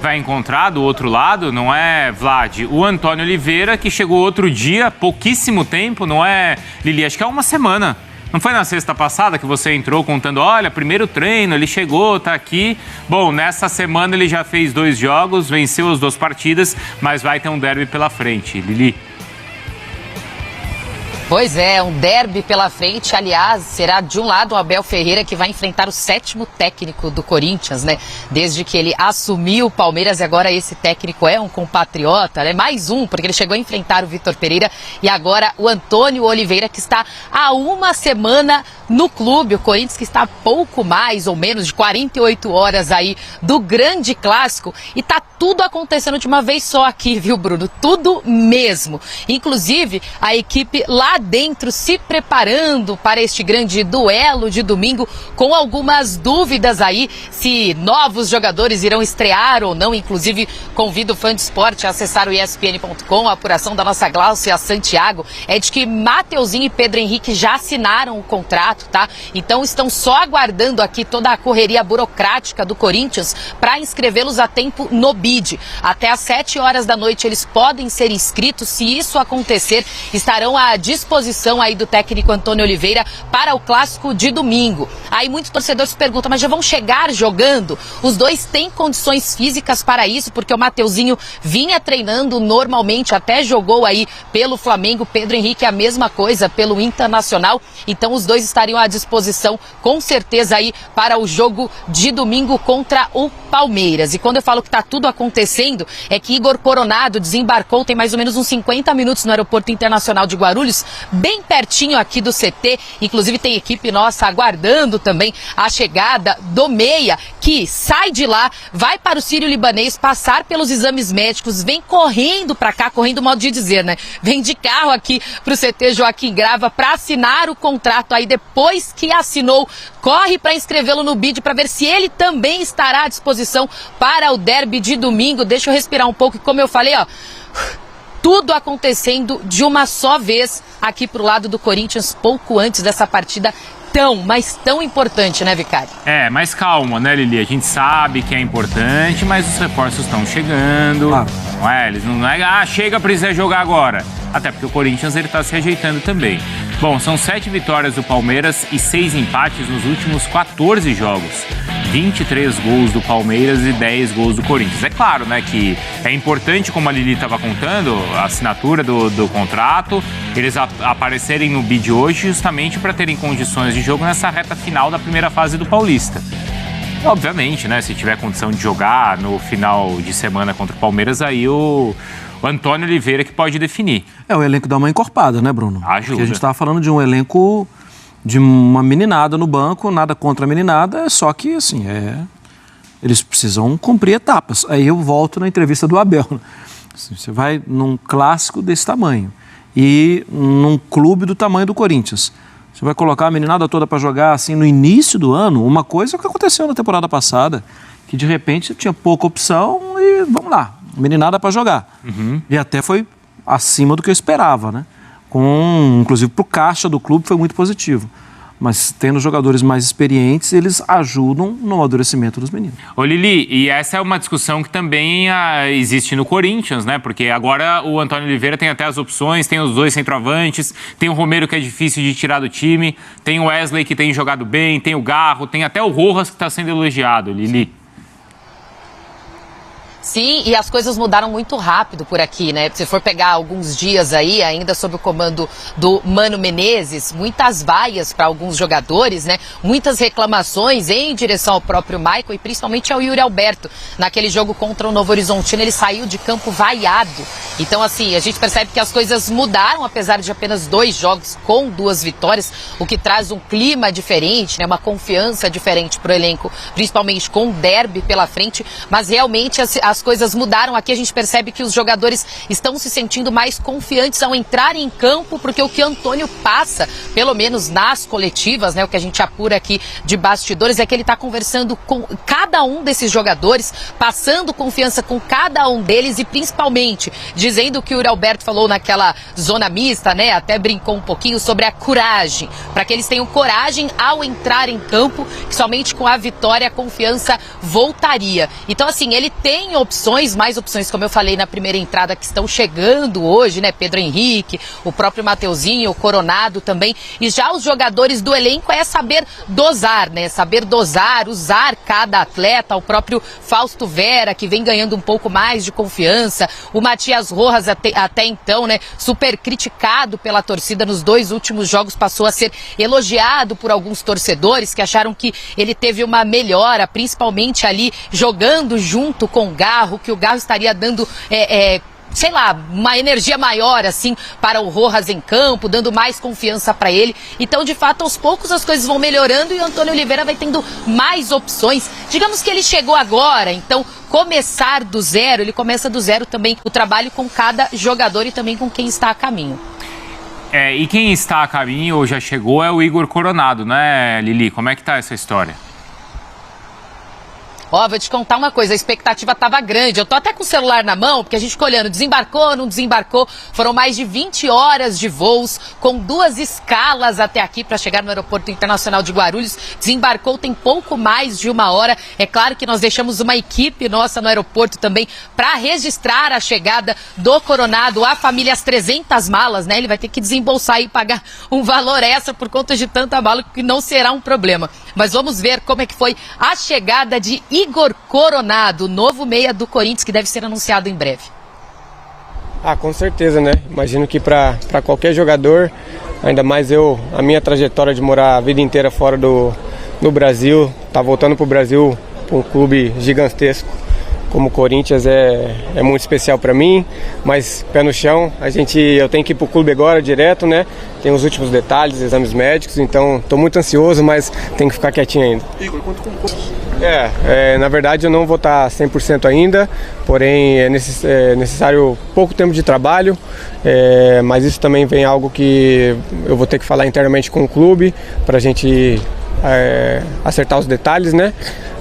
vai encontrar do outro lado, não é, Vlad? O Antônio Oliveira, que chegou outro dia, pouquíssimo tempo, não é, Lili? Acho que é uma semana. Não foi na sexta passada que você entrou contando, olha, primeiro treino, ele chegou, tá aqui. Bom, nessa semana ele já fez 2 jogos, venceu as 2 partidas, mas vai ter um derby pela frente. Lili? Pois é, um derby pela frente. Aliás, será de um lado o Abel Ferreira, que vai enfrentar o 7º técnico do Corinthians, né? Desde que ele assumiu o Palmeiras, e agora esse técnico é um compatriota, né? Mais um, porque ele chegou a enfrentar o Vitor Pereira, e agora o Antônio Oliveira, que está há uma semana no clube. O Corinthians que está pouco mais ou menos de 48 horas aí do grande clássico, e tá tudo acontecendo de uma vez só aqui, viu, Bruno? Tudo mesmo. Inclusive, a equipe lá dentro se preparando para este grande duelo de domingo, com algumas dúvidas aí se novos jogadores irão estrear ou não. Inclusive, convido o fã de esporte a acessar o ESPN.com. A apuração da nossa Gláucia Santiago é de que Mateuzinho e Pedro Henrique já assinaram o contrato, tá? Então estão só aguardando aqui toda a correria burocrática do Corinthians para inscrevê-los a tempo no BID. Até às 7 horas da noite eles podem ser inscritos. Se isso acontecer, estarão à disposição aí do técnico Antônio Oliveira para o clássico de domingo. Aí muitos torcedores se perguntam, mas já vão chegar jogando? Os dois têm condições físicas para isso, porque o Mateuzinho vinha treinando normalmente, até jogou aí pelo Flamengo. Pedro Henrique a mesma coisa pelo Internacional. Então os dois estariam à disposição com certeza aí para o jogo de domingo contra o Palmeiras. E quando eu falo que está tudo acontecendo, é que Igor Coronado desembarcou tem mais ou menos uns 50 minutos no Aeroporto Internacional de Guarulhos, bem pertinho aqui do CT. Inclusive tem equipe nossa aguardando também a chegada do meia, que sai de lá, vai para o Sírio-Libanês, passar pelos exames médicos, vem correndo para cá, correndo modo de dizer, né? Vem de carro aqui para o CT Joaquim Grava para assinar o contrato. Aí depois que assinou, corre para inscrevê-lo no BID para ver se ele também estará à disposição para o derby de domingo. Deixa eu respirar um pouco, e como eu falei, ó, tudo acontecendo de uma só vez aqui pro lado do Corinthians, pouco antes dessa partida mas tão importante, né, Vicari? Mas calma, né, Lili? A gente sabe que é importante, mas os reforços estão chegando. Não é? Eles não é, chega, precisa jogar agora. Até porque o Corinthians ele tá se ajeitando também. Bom, são 7 vitórias do Palmeiras e 6 empates nos últimos 14 jogos. 23 gols do Palmeiras e 10 gols do Corinthians. É claro, né, que é importante, como a Lili estava contando, a assinatura do contrato, eles aparecerem no BID hoje justamente para terem condições de jogo nessa reta final da primeira fase do Paulista. Obviamente, né, se tiver condição de jogar no final de semana contra o Palmeiras, aí o Antônio Oliveira que pode definir. O elenco dá uma encorpada, né, Bruno? Ajuda. Porque a gente estava falando de um elenco de uma meninada no banco, nada contra a meninada, só que, assim, eles precisam cumprir etapas. Aí eu volto na entrevista do Abel. Assim, você vai num clássico desse tamanho e num clube do tamanho do Corinthians. Você vai colocar a meninada toda para jogar assim no início do ano? Uma coisa é o que aconteceu na temporada passada, que de repente tinha pouca opção e vamos lá, meninada para jogar. E até foi acima do que eu esperava, né? Inclusive para o caixa do clube foi muito positivo. Mas tendo jogadores mais experientes, eles ajudam no amadurecimento dos meninos. Ô Lili, e essa é uma discussão que também existe no Corinthians, né? Porque agora o Antônio Oliveira tem até as opções, tem os 2 centroavantes, tem o Romero que é difícil de tirar do time, tem o Wesley que tem jogado bem, tem o Garro, tem até o Rojas que está sendo elogiado, Lili. Sim, e as coisas mudaram muito rápido por aqui, né? Se for pegar alguns dias aí, ainda sob o comando do Mano Menezes, muitas vaias para alguns jogadores, né? Muitas reclamações em direção ao próprio Michael e principalmente ao Yuri Alberto. Naquele jogo contra o Novo Horizontino, ele saiu de campo vaiado. Então, assim, a gente percebe que as coisas mudaram, apesar de apenas 2 jogos com 2 vitórias, o que traz um clima diferente, né? Uma confiança diferente pro elenco, principalmente com o derby pela frente, mas realmente as coisas mudaram. Aqui a gente percebe que os jogadores estão se sentindo mais confiantes ao entrar em campo, porque o que Antônio passa, pelo menos nas coletivas, né, o que a gente apura aqui de bastidores, é que ele está conversando com cada um desses jogadores, passando confiança com cada um deles e principalmente dizendo o que o Yuri Alberto falou naquela zona mista, né, até brincou um pouquinho sobre a coragem, para que eles tenham coragem ao entrar em campo, que somente com a vitória a confiança voltaria. Então, assim, ele tem opções, mais opções, como eu falei na primeira entrada, que estão chegando hoje, né? Pedro Henrique, o próprio Mateuzinho, o Coronado também. E já os jogadores do elenco é saber dosar, né? Saber dosar, usar cada atleta, o próprio Fausto Vera, que vem ganhando um pouco mais de confiança, o Matias Rojas até então, né? Super criticado pela torcida nos 2 últimos jogos, passou a ser elogiado por alguns torcedores que acharam que ele teve uma melhora, principalmente ali jogando junto com o Garro, que o Garro estaria dando sei lá, uma energia maior, assim, para o Rojas em campo, dando mais confiança para ele. Então, de fato, aos poucos as coisas vão melhorando e o Antônio Oliveira vai tendo mais opções. Digamos que ele chegou agora, então, começar do zero, ele começa do zero também o trabalho com cada jogador e também com quem está a caminho. E quem está a caminho ou já chegou é o Igor Coronado, né, Lili? Como é que tá essa história? Vou te contar uma coisa, a expectativa estava grande. Eu tô até com o celular na mão, porque a gente ficou olhando, desembarcou, não desembarcou. Foram mais de 20 horas de voos, com 2 escalas até aqui para chegar no Aeroporto Internacional de Guarulhos. Desembarcou tem pouco mais de 1 hora. É claro que nós deixamos uma equipe nossa no aeroporto também para registrar a chegada do Coronado. A família, as 300 malas, né? Ele vai ter que desembolsar e pagar um valor extra por conta de tanta mala, que não será um problema. Mas vamos ver como é que foi a chegada de Igor Coronado, novo meia do Corinthians, que deve ser anunciado em breve. Com certeza, né? Imagino que para qualquer jogador, ainda mais a minha trajetória de morar a vida inteira fora do Brasil, tá voltando pro Brasil, para um clube gigantesco como o Corinthians é muito especial para mim, mas pé no chão, eu tenho que ir pro clube agora direto, né? Tem os últimos detalhes, exames médicos, então estou muito ansioso, mas tenho que ficar quietinho ainda. Igor, quanto na verdade eu não vou estar 100% ainda, porém é necessário pouco tempo de trabalho, mas isso também vem algo que eu vou ter que falar internamente com o clube para a gente acertar os detalhes, né?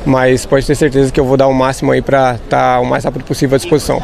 Mas pode ter certeza que eu vou dar o máximo aí para estar o mais rápido possível à disposição.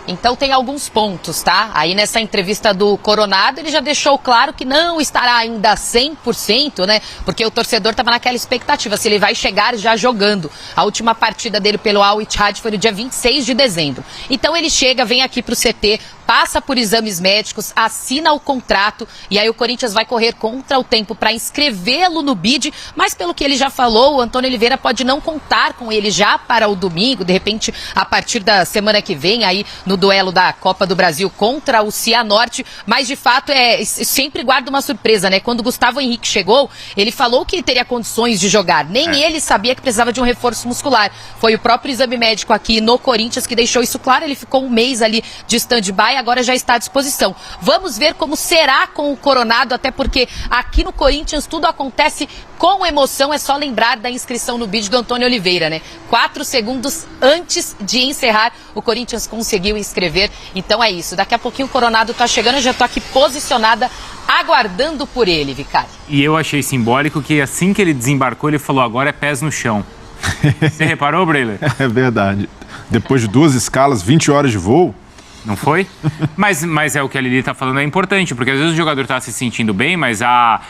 Então tem alguns pontos, tá? Aí nessa entrevista do Coronado, ele já deixou claro que não estará ainda 100%, né? Porque o torcedor estava naquela expectativa, se ele vai chegar já jogando. A última partida dele pelo Al Ittihad foi no dia 26 de dezembro. Então ele chega, vem aqui pro CT, passa por exames médicos, assina o contrato e aí o Corinthians vai correr contra o tempo para inscrevê-lo no BID, mas pelo que ele já falou, o Antônio Oliveira pode não contar com ele já para o domingo, de repente a partir da semana que vem, aí no duelo da Copa do Brasil contra o Cianorte, mas de fato sempre guarda uma surpresa, né? Quando o Gustavo Henrique chegou, ele falou que teria condições de jogar, nem ele sabia que precisava de um reforço muscular. Foi o próprio exame médico aqui no Corinthians que deixou isso claro, ele ficou 1 mês ali de stand-by, agora já está à disposição. Vamos ver como será com o Coronado, até porque aqui no Corinthians tudo acontece com emoção, é só lembrar da inscrição no BID do Antônio Oliveira, né? 4 segundos antes de encerrar, o Corinthians conseguiu inscrever, então é isso. Daqui a pouquinho o Coronado tá chegando, eu já tô aqui posicionada, aguardando por ele, Vicari. E eu achei simbólico que assim que ele desembarcou, ele falou, agora é pés no chão. Você reparou, Breila? É verdade. Depois de 2 escalas, 20 horas de voo, não foi? Mas é o que a Lili está falando, é importante, porque às vezes o jogador está se sentindo bem, mas a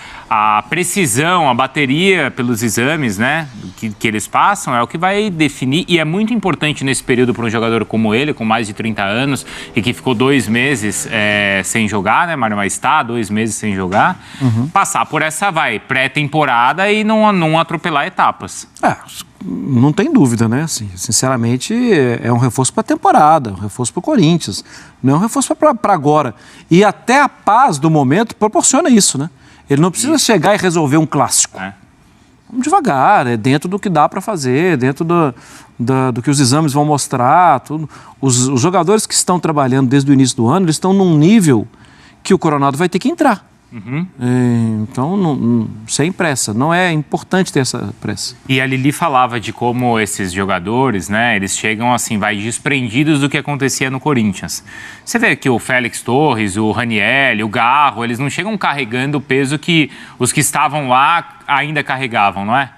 precisão, a bateria pelos exames, né, que eles passam é o que vai definir, e é muito importante nesse período para um jogador como ele, com mais de 30 anos, e que ficou 2 meses sem jogar, né, Mário, mas está 2 meses sem jogar, passar por essa pré-temporada e não atropelar etapas. Não tem dúvida, né? Assim, sinceramente, é um reforço para a temporada, um reforço para o Corinthians, não é um reforço para agora. E até a paz do momento proporciona isso, né? Ele não precisa chegar e resolver um clássico. Vamos devagar, é dentro do que dá para fazer, dentro do que os exames vão mostrar. Tudo. Os jogadores que estão trabalhando desde o início do ano, eles estão num nível que o Coronado vai ter que entrar. Então, sem pressa. Não é importante ter essa pressa. E a Lili falava de como esses jogadores, né, eles chegam assim, desprendidos do que acontecia no Corinthians. Você vê que o Félix Torres, o Raniel, o Garro, eles não chegam carregando o peso que os que estavam lá ainda carregavam, não é?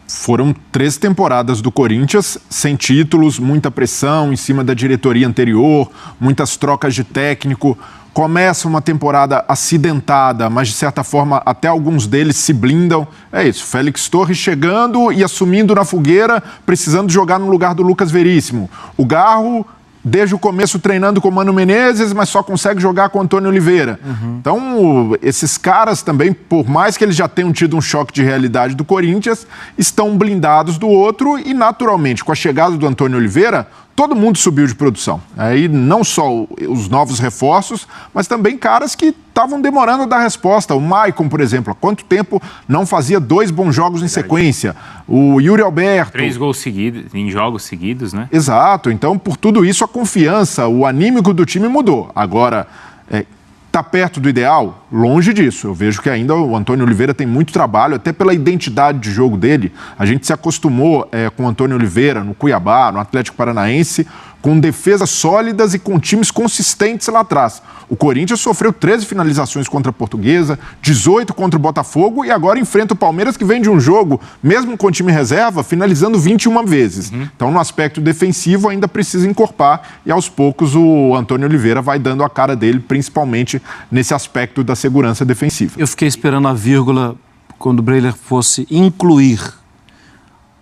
Foram 3 temporadas do Corinthians sem títulos, muita pressão em cima da diretoria anterior, muitas trocas de técnico. começa uma temporada acidentada, mas de certa forma até alguns deles se blindam. É isso, Félix Torres chegando e assumindo na fogueira, precisando jogar no lugar do Lucas Veríssimo. O Garro, desde o começo, treinando com o Mano Menezes, mas só consegue jogar com o Antônio Oliveira. Então, esses caras também, por mais que eles já tenham tido um choque de realidade do Corinthians, estão blindados do outro e, naturalmente, com a chegada do Antônio Oliveira, todo mundo subiu de produção. Aí não só os novos reforços, mas também caras que estavam demorando a dar resposta. O Maicon, por exemplo, há quanto tempo não fazia 2 bons jogos em sequência? O Yuri Alberto. 3 gols seguidos, em jogos seguidos, né? Exato. Então, por tudo isso, a confiança, o anímico do time mudou. Agora, está perto do ideal? Longe disso. Eu vejo que ainda o Antônio Oliveira tem muito trabalho, até pela identidade de jogo dele. A gente se acostumou com o Antônio Oliveira no Cuiabá, no Atlético Paranaense, com defesas sólidas e com times consistentes lá atrás. O Corinthians sofreu 13 finalizações contra a Portuguesa, 18 contra o Botafogo e agora enfrenta o Palmeiras, que vem de um jogo, mesmo com o time reserva, finalizando 21 vezes. Então, no aspecto defensivo, ainda precisa encorpar e, aos poucos, o Antônio Oliveira vai dando a cara dele, principalmente nesse aspecto da segurança defensiva. Eu fiquei esperando a vírgula quando o Breler fosse incluir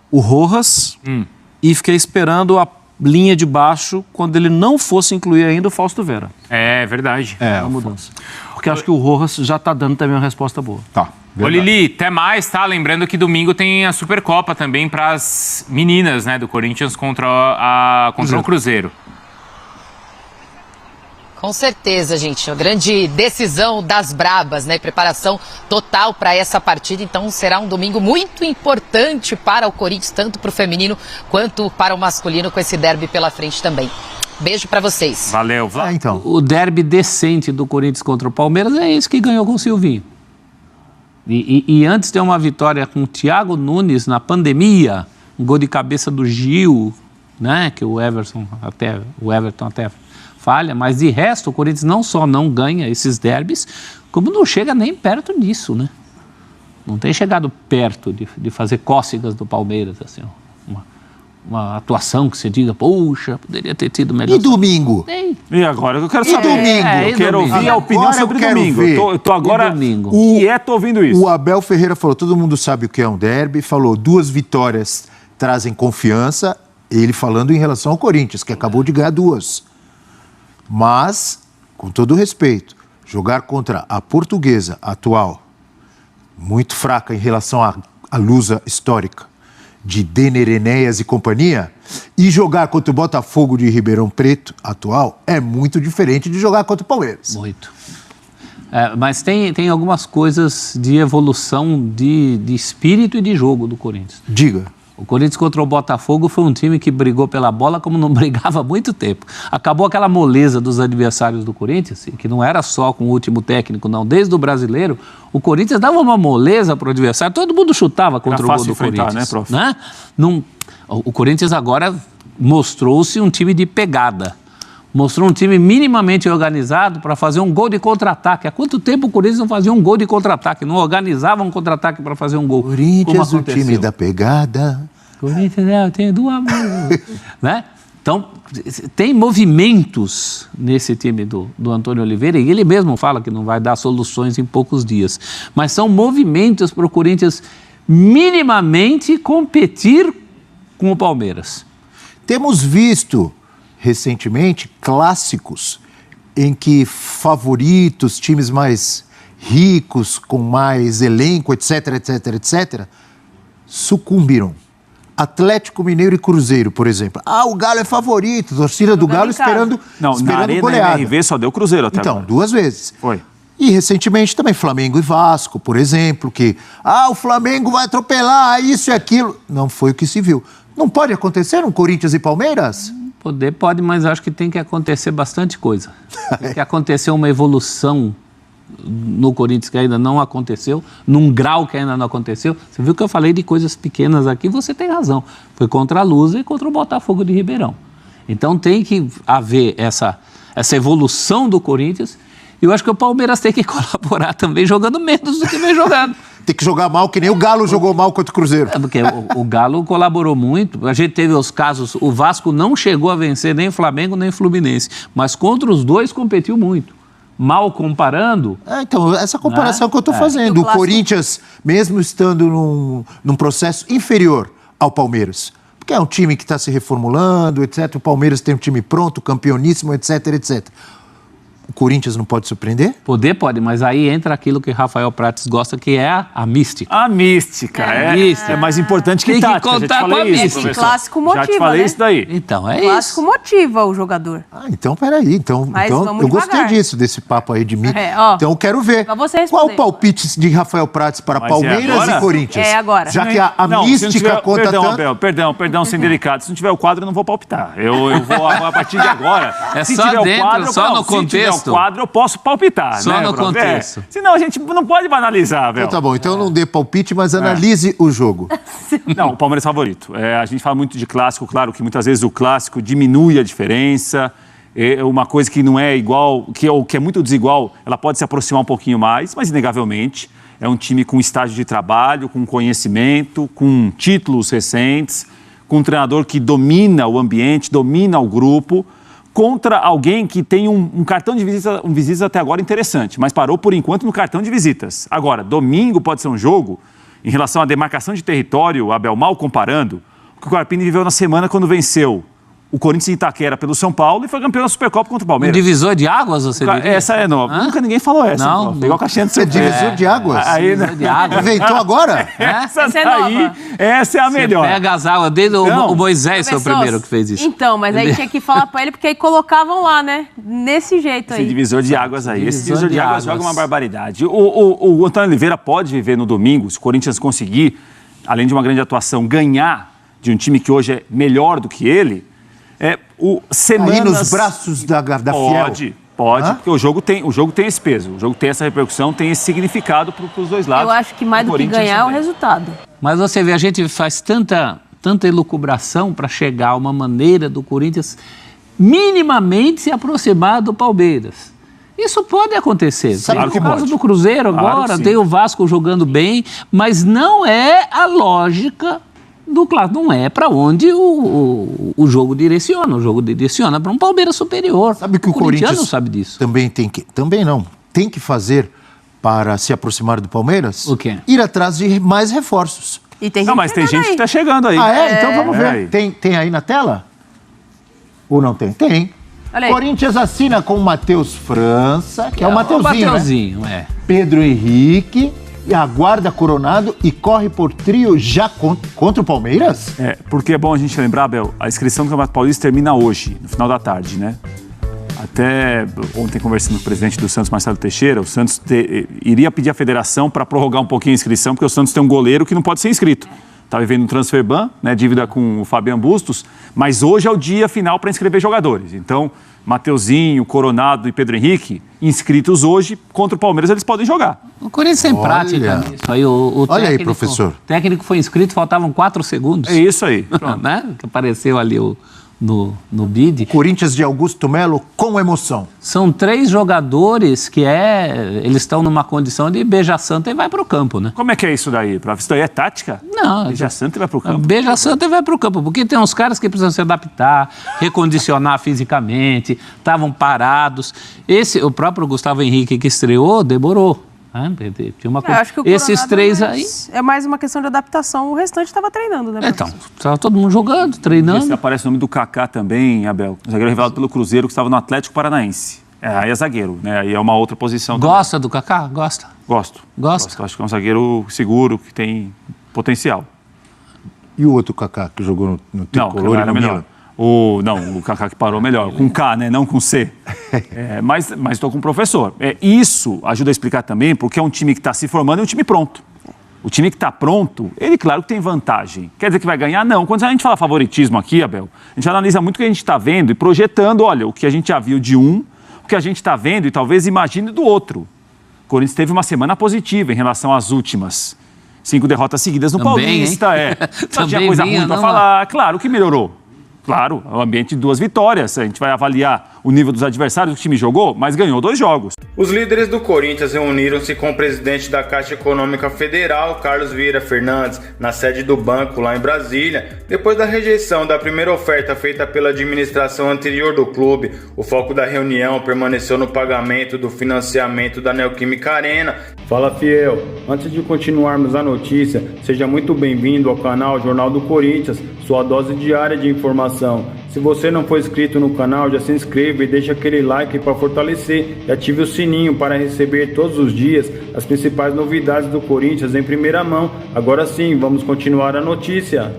o Rojas e fiquei esperando a linha de baixo quando ele não fosse incluir ainda o Fausto Vera. É verdade. É uma mudança. Porque acho que o Rojas já está dando também uma resposta boa. Tá. Ô Lili, até mais, tá? Lembrando que domingo tem a Supercopa também para as meninas, né, do Corinthians contra o Cruzeiro. Com certeza, gente. A grande decisão das brabas, né? Preparação total para essa partida. Então será um domingo muito importante para o Corinthians, tanto para o feminino quanto para o masculino, com esse derby pela frente também. Beijo para vocês. Valeu, Vlad. Então. O derby decente do Corinthians contra o Palmeiras é esse que ganhou com o Silvinho. E antes tem uma vitória com o Thiago Nunes na pandemia, um gol de cabeça do Gil, né? Que o Everton até falha, mas de resto o Corinthians não só não ganha esses derbys, como não chega nem perto disso, né? Não tem chegado perto de fazer cócegas do Palmeiras, assim, uma atuação que você diga, poxa, poderia ter tido melhor. E domingo? Tem. E agora eu quero E saber. domingo? Eu quero ouvir a opinião Agora sobre eu quero domingo. ver. Eu tô agora. E domingo? Tô ouvindo isso. O Abel Ferreira falou, todo mundo sabe o que é um derby, falou 2 vitórias trazem confiança, ele falando em relação ao Corinthians, que acabou de ganhar 2. Mas, com todo o respeito, jogar contra a Portuguesa atual, muito fraca em relação à lusa histórica de Denner, Enéas e companhia, e jogar contra o Botafogo de Ribeirão Preto atual é muito diferente de jogar contra o Palmeiras. Muito. Mas tem algumas coisas de evolução de espírito e de jogo do Corinthians. Diga. O Corinthians contra o Botafogo foi um time que brigou pela bola como não brigava há muito tempo. Acabou aquela moleza dos adversários do Corinthians, que não era só com o último técnico, não. Desde o Brasileiro, o Corinthians dava uma moleza para o adversário, todo mundo chutava contra o gol do Corinthians. Né, prof? Né? O Corinthians agora mostrou-se um time de pegada. Mostrou um time minimamente organizado para fazer um gol de contra-ataque. Há quanto tempo o Corinthians não fazia um gol de contra-ataque? Não organizava um contra-ataque para fazer um gol. Corinthians, o time da pegada. Corinthians é o time do amor. Né? Então, tem movimentos nesse time do Antônio Oliveira, e ele mesmo fala que não vai dar soluções em poucos dias. Mas são movimentos para o Corinthians minimamente competir com o Palmeiras. Temos visto recentemente clássicos em que favoritos, times mais ricos, com mais elenco, etc, sucumbiram. Atlético Mineiro e Cruzeiro, por exemplo. O Galo é favorito, torcida do Galo esperando na Arena goleada. MRV só deu Cruzeiro até Então, agora. 2 vezes. Foi. E recentemente também Flamengo e Vasco, por exemplo, que o Flamengo vai atropelar isso e aquilo. Não foi o que se viu. Não pode acontecer um Corinthians e Palmeiras? Pode, mas acho que tem que acontecer bastante coisa. Tem que acontecer uma evolução no Corinthians que ainda não aconteceu, num grau que ainda não aconteceu. Você viu que eu falei de coisas pequenas aqui, você tem razão. Foi contra a Lusa e contra o Botafogo de Ribeirão. Então tem que haver essa evolução do Corinthians. E eu acho que o Palmeiras tem que colaborar também, jogando menos do que vem jogando. Tem que jogar mal, que nem o Galo jogou mal contra o Cruzeiro. Porque o Galo colaborou muito. A gente teve os casos, o Vasco não chegou a vencer nem Flamengo nem Fluminense, mas contra os dois competiu muito. mal comparando... Então, essa comparação que eu estou fazendo. O Corinthians, mesmo estando num processo inferior ao Palmeiras, porque é um time que está se reformulando, etc. O Palmeiras tem um time pronto, campeoníssimo, etc, etc. O Corinthians não pode surpreender? Pode, mas aí entra aquilo que Rafael Prates gosta, que é a mística. A mística, é mais importante que Tem que tática. contar já te com a falei isso, mística. professor. Clássico motiva, Já te falei né? isso daí. Então, é Clássico isso. motiva o jogador. Então, peraí. Então vamos eu gostei devagar. disso, desse papo aí de mim. Então, eu quero ver. Pra você Qual responder. o palpite de Rafael Prates para Mas Palmeiras é agora? e Corinthians? É agora. Já que a Não, se não mística tiver, conta perdão, tanto... Abel, perdão, sem delicado. Se não tiver o quadro, eu não vou palpitar. Eu vou, a partir de agora... É se só tiver dentro, o quadro, só no se tiver contexto. o quadro, eu posso palpitar. Só né, no prof? contexto. Senão a gente não pode banalizar, Abel. Então tá bom, então não dê palpite, mas analise o jogo. Não, o Palmeiras é favorito. A gente fala muito de clássico, claro que muitas vezes o clássico diminui a diferença. É uma coisa que não é igual, que é muito desigual, ela pode se aproximar um pouquinho mais, mas inegavelmente é um time com estágio de trabalho, com conhecimento, com títulos recentes, com um treinador que domina o ambiente, domina o grupo, contra alguém que tem um cartão de visitas até agora interessante, mas parou por enquanto no cartão de visitas. Agora, domingo pode ser um jogo, em relação à demarcação de território, Abel, mal comparando, o que o Carpini viveu na semana quando venceu o Corinthians em Itaquera pelo São Paulo e foi campeão da Supercopa contra o Um Palmeiras. divisor de águas, você diria? Essa é nova. Nunca ninguém falou essa. Não, Prof. Igual caixinha de Você é surpresa. divisor de águas? Aí, Divisor de águas. Inventou agora? Essa Essa é daí, nova. essa é a melhor. Pega as águas desde Não. o Moisés foi o Professor, primeiro que fez isso. Então, mas aí tinha que falar pra ele, porque aí colocavam lá, né? Nesse jeito Esse aí. divisor de águas aí. Esse divisor de águas joga uma barbaridade. O Antônio Oliveira pode viver no domingo, se o Corinthians conseguir, além de uma grande atuação, ganhar de um time que hoje é melhor do que ele, semanas... Aí nos braços da Fiel. Pode, porque o jogo tem esse peso, o jogo tem essa repercussão, tem esse significado para os dois lados. Eu acho que mais do que ganhar é o resultado. Mas você vê, a gente faz tanta elucubração para chegar a uma maneira do Corinthians minimamente se aproximar do Palmeiras. Isso pode acontecer. Sabe Tem que o caso pode. do Cruzeiro Claro agora, que sim. tem o Vasco jogando bem, mas não é a lógica do clássico. Não é para onde o jogo direciona. O jogo direciona para um Palmeiras superior. Sabe que o corintiano Corinthians sabe disso. também tem que fazer para se aproximar do Palmeiras? O quê? Ir atrás de mais reforços. E tem gente Não, mas tem chegando gente aí. que está chegando aí. Então vamos ver. aí. Tem aí na tela? Ou não tem? Tem. Olha aí. Corinthians assina com o Matheus França, que é o Mateuzinho, né? Mateuzinho, é. Pedro Henrique, e aguarda Coronado e corre por trio já contra o Palmeiras? Porque é bom a gente lembrar, Abel, a inscrição do Campeonato Paulista termina hoje, no final da tarde, né? Até ontem, conversando com o presidente do Santos, Marcelo Teixeira, o Santos iria pedir à federação para prorrogar um pouquinho a inscrição, porque o Santos tem um goleiro que não pode ser inscrito. Está vivendo um transfer ban, né, dívida com o Fabian Bustos, mas hoje é o dia final para inscrever jogadores. Então, Mateuzinho, Coronado e Pedro Henrique, inscritos hoje, contra o Palmeiras, eles podem jogar. O Corinthians tem Olha. prática nisso. Aí o Olha aí, técnico- professor. O técnico foi inscrito, faltavam 4 segundos. É isso aí. Pronto. Né? Que apareceu ali no bid. Corinthians de Augusto Melo com emoção. São 3 jogadores que eles estão numa condição de beija santa e vai para o campo, né? Como é que é isso daí, prof? Isso daí é tática? Não, Beija Santa e vai pro campo. Beija santa e vai para o campo, porque tem uns caras que precisam se adaptar, recondicionar fisicamente, estavam parados. O próprio Gustavo Henrique que estreou, demorou. Né? Tinha uma Eu acho que o Esses Coronado 3 é aí... mais- É mais uma questão de adaptação. O restante estava treinando, né? Então, professor? estava todo mundo jogando, Esse treinando. aparece o nome do Kaká também, Abel. Zagueiro revelado pelo Cruzeiro, que estava no Atlético Paranaense. Aí é zagueiro, né? Aí é uma outra posição. Gosta do Kaká? Gosta. Gosto. Gosta? Acho que é um zagueiro seguro, que tem potencial. E o outro Kaká que jogou no Não, Tricolor e era no melhor. Milan? O Kaká que parou melhor, com K, né? Não com C. Mas estou com o professor. Isso ajuda a explicar também porque é um time que está se formando e um time pronto. O time que está pronto, ele claro que tem vantagem. Quer dizer que vai ganhar? Não. Quando a gente fala favoritismo aqui, Abel, a gente analisa muito o que a gente está vendo e projetando, olha, o que a gente já viu de um, o que a gente está vendo e talvez imagine do outro. O Corinthians teve uma semana positiva em relação às últimas 5 derrotas seguidas no Também, Paulista. Só tinha Também coisa vinha ruim para numa- falar. Claro que melhorou. Claro, é um ambiente de 2 vitórias. A gente vai avaliar o nível dos adversários que o time jogou, mas ganhou 2 jogos. Os líderes do Corinthians reuniram-se com o presidente da Caixa Econômica Federal, Carlos Vieira Fernandes, na sede do banco lá em Brasília. Depois da rejeição da primeira oferta feita pela administração anterior do clube, o foco da reunião permaneceu no pagamento do financiamento da Neoquímica Arena. Fala, fiel! Antes de continuarmos a notícia, seja muito bem-vindo ao canal Jornal do Corinthians, sua dose diária de informação. Se você não for inscrito no canal, já se inscreva e deixa aquele like para fortalecer e ative o sininho para receber todos os dias as principais novidades do Corinthians em primeira mão. Agora sim, vamos continuar a notícia.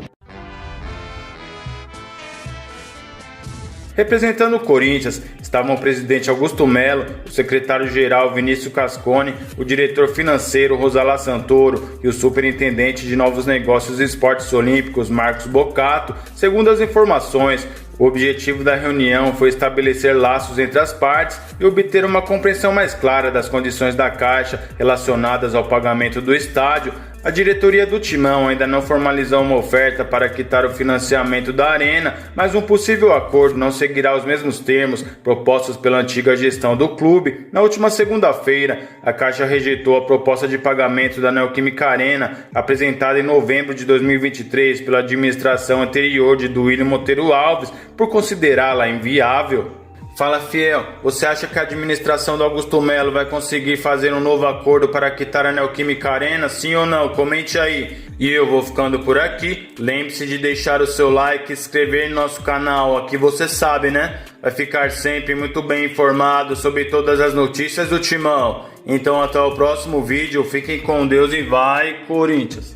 Representando o Corinthians estavam o presidente Augusto Melo, o secretário-geral Vinícius Cascone, o diretor financeiro Rosalá Santoro e o superintendente de Novos Negócios e Esportes Olímpicos Marcos Bocato. Segundo as informações, o objetivo da reunião foi estabelecer laços entre as partes e obter uma compreensão mais clara das condições da Caixa relacionadas ao pagamento do estádio. A diretoria do Timão ainda não formalizou uma oferta para quitar o financiamento da Arena, mas um possível acordo não seguirá os mesmos termos propostos pela antiga gestão do clube. Na última segunda-feira, a Caixa rejeitou a proposta de pagamento da Neoquímica Arena, apresentada em novembro de 2023 pela administração anterior de Duílio Monteiro Alves, por considerá-la inviável. Fala, fiel, você acha que a administração do Augusto Melo vai conseguir fazer um novo acordo para quitar a Neoquímica Arena, sim ou não? Comente aí. E eu vou ficando por aqui. Lembre-se de deixar o seu like e se inscrever no nosso canal. Aqui você sabe, né? Vai ficar sempre muito bem informado sobre todas as notícias do Timão. Então até o próximo vídeo. Fiquem com Deus e vai, Corinthians!